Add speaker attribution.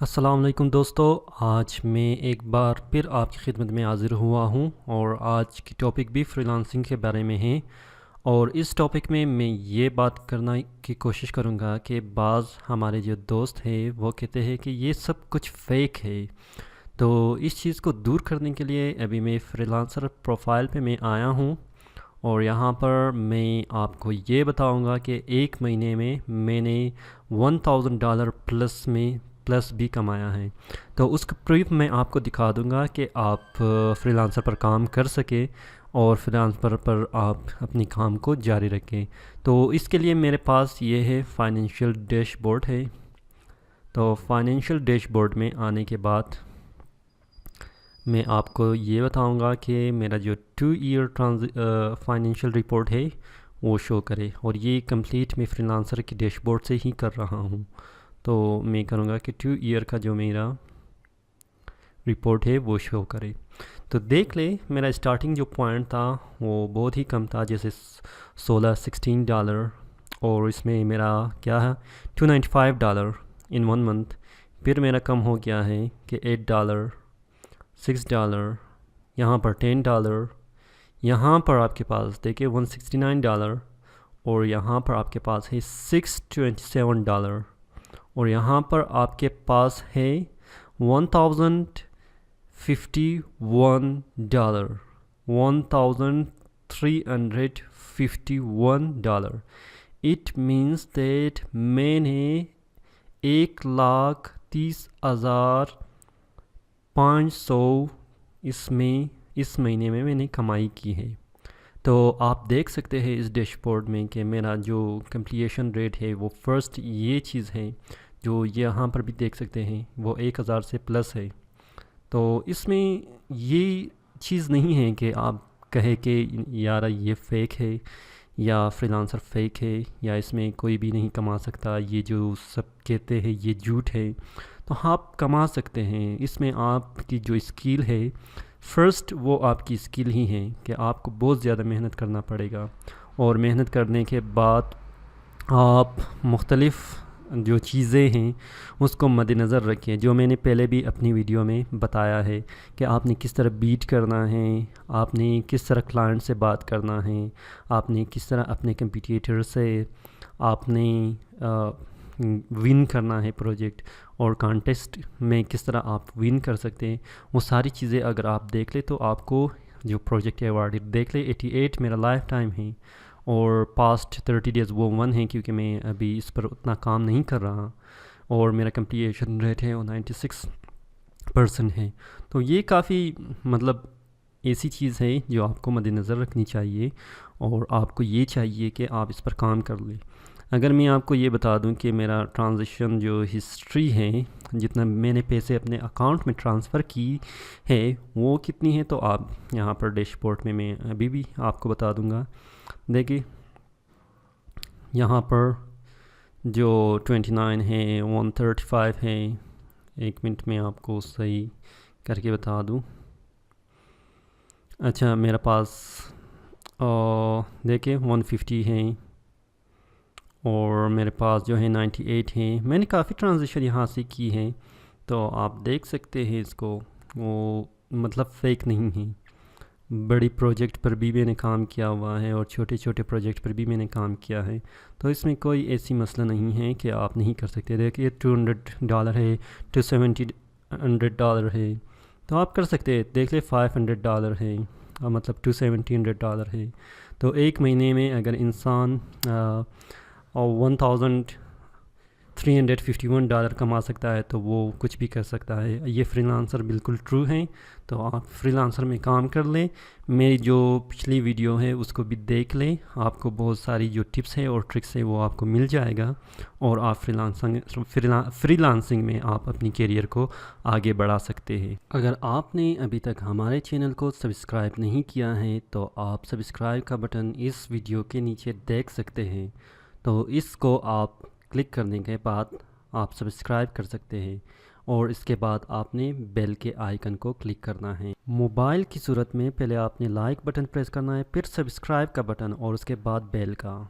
Speaker 1: السلام علیکم دوستو، آج میں ایک بار پھر آپ کی خدمت میں حاضر ہوا ہوں اور آج کی ٹاپک بھی فری لانسنگ کے بارے میں ہے۔ اور اس ٹاپک میں یہ بات کرنا کی کوشش کروں گا کہ بعض ہمارے جو دوست ہیں وہ کہتے ہیں کہ یہ سب کچھ فیک ہے، تو اس چیز کو دور کرنے کے لیے ابھی میں فری لانسر پروفائل پہ میں آیا ہوں اور یہاں پر میں آپ کو یہ بتاؤں گا کہ ایک مہینے میں نے $1000 پلس بھی کمایا ہے۔ تو اس کا پروف میں آپ کو دکھا دوں گا کہ آپ فری لانسر پر کام کر سکے اور فری لانسر پر آپ اپنی کام کو جاری رکھیں۔ تو اس کے لیے میرے پاس یہ ہے فائنینشیل ڈیش بورڈ ہے۔ تو فائنینشیل ڈیش بورڈ میں آنے کے بعد میں آپ کو یہ بتاؤں گا کہ میرا جو 2 ایئر فائنینشیل رپورٹ ہے وہ شو کرے، اور یہ کمپلیٹ میں فری لانسر کی ڈیش بورڈ سے ہی کر رہا ہوں۔ تو میں کروں گا کہ 2 ایئر کا جو میرا رپورٹ ہے وہ شو کرے۔ تو دیکھ لے میرا اسٹارٹنگ جو پوائنٹ تھا وہ بہت ہی کم تھا، جیسے $16 اور اس میں میرا کیا ہے $295 ان 1 منتھ۔ پھر میرا کم ہو گیا ہے کہ $8، $6، یہاں پر $10، یہاں پر آپ کے پاس دیکھیں $169، اور یہاں پر آپ کے پاس ہے $627، اور یہاں پر آپ کے پاس ہے $1051، $1351۔ اٹ مینس دیٹ میں نے 1,30,500 اس مہینے میں نے کمائی کی ہے۔ تو آپ دیکھ سکتے ہیں اس ڈیش بورڈ میں کہ میرا جو کمپلیشن ریٹ ہے وہ فرسٹ یہ چیز ہے جو یہاں پر بھی دیکھ سکتے ہیں، وہ 1000 سے پلس ہے۔ تو اس میں یہ چیز نہیں ہے کہ آپ کہے کہ یار یہ فیک ہے یا فری لانسر فیک ہے یا اس میں کوئی بھی نہیں کما سکتا، یہ جو سب کہتے ہیں یہ جھوٹ ہے۔ تو آپ کما سکتے ہیں، اس میں آپ کی جو اسکل ہے فرسٹ وہ آپ کی اسکل ہی ہے کہ آپ کو بہت زیادہ محنت کرنا پڑے گا، اور محنت کرنے کے بعد آپ مختلف جو چیزیں ہیں اس کو مد نظر رکھیں، جو میں نے پہلے بھی اپنی ویڈیو میں بتایا ہے کہ آپ نے کس طرح بیٹ کرنا ہے، آپ نے کس طرح کلائنٹ سے بات کرنا ہے، آپ نے کس طرح اپنے کمپیٹیٹر سے آپ نے ون کرنا ہے پروجیکٹ، اور کانٹیسٹ میں کس طرح آپ ون کر سکتے ہیں۔ وہ ساری چیزیں اگر آپ دیکھ لیں تو آپ کو جو پروجیکٹ ایوارڈ دیکھ لیں 88 میرا لائف ٹائم ہے، اور پاسٹ 30 days وہ 1 ہے کیونکہ میں ابھی اس پر اتنا کام نہیں کر رہا، اور میرا کمپلیشن ریٹ ہے وہ 96% ہے۔ تو یہ کافی مطلب ایسی چیز ہے جو آپ کو مد نظر رکھنی چاہیے، اور آپ کو یہ چاہیے کہ آپ اس پر کام کر لیں۔ اگر میں آپ کو یہ بتا دوں کہ میرا ٹرانزیکشن جو ہسٹری ہے، جتنا میں نے پیسے اپنے اکاؤنٹ میں ٹرانسفر کی ہے وہ کتنی ہے، تو آپ یہاں پر ڈیش بورڈ میں ابھی بھی آپ کو بتا دوں گا۔ دیکھیے یہاں پر جو 29 ہے، 135 ہے، ایک منٹ میں آپ کو صحیح کر کے بتا دوں۔ اچھا میرا پاس دیکھیں 150 ہیں، اور میرے پاس جو ہے 98 ہیں۔ میں نے کافی ٹرانزیکشن یہاں سے کی ہیں، تو آپ دیکھ سکتے ہیں اس کو، وہ مطلب فیک نہیں ہیں۔ بڑی پروجیکٹ پر بھی میں نے کام کیا ہوا ہے، اور چھوٹے چھوٹے پروجیکٹ پر بھی میں نے کام کیا ہے، تو اس میں کوئی ایسی مسئلہ نہیں ہے کہ آپ نہیں کر سکتے۔ دیکھیے $200 ہے، $270 ہے، تو آپ کر سکتے ہیں۔ دیکھ لیں $500 ہے، مطلب $270 ہے۔ تو ایک مہینے میں اگر انسان $1351 کما سکتا ہے تو وہ کچھ بھی کر سکتا ہے۔ یہ فری لانسر بالکل ٹرو ہیں، تو آپ فری لانسر میں کام کر لیں۔ میری جو پچھلی ویڈیو ہے اس کو بھی دیکھ لیں، آپ کو بہت ساری جو ٹپس ہیں اور ٹرکس ہیں وہ آپ کو مل جائے گا، اور آپ فری لانسنگ میں آپ اپنی کیریئر کو آگے بڑھا سکتے ہیں۔ اگر آپ نے ابھی تک ہمارے چینل کو سبسکرائب نہیں کیا ہے تو آپ سبسکرائب کا بٹن اس ویڈیو کے نیچے دیکھ سکتے ہیں، تو اس کو آپ کلک کرنے کے بعد آپ سبسکرائب کر سکتے ہیں، اور اس کے بعد آپ نے بیل کے آئیکن کو کلک کرنا ہے۔ موبائل کی صورت میں پہلے آپ نے لائک بٹن پریس کرنا ہے، پھر سبسکرائب کا بٹن، اور اس کے بعد بیل کا۔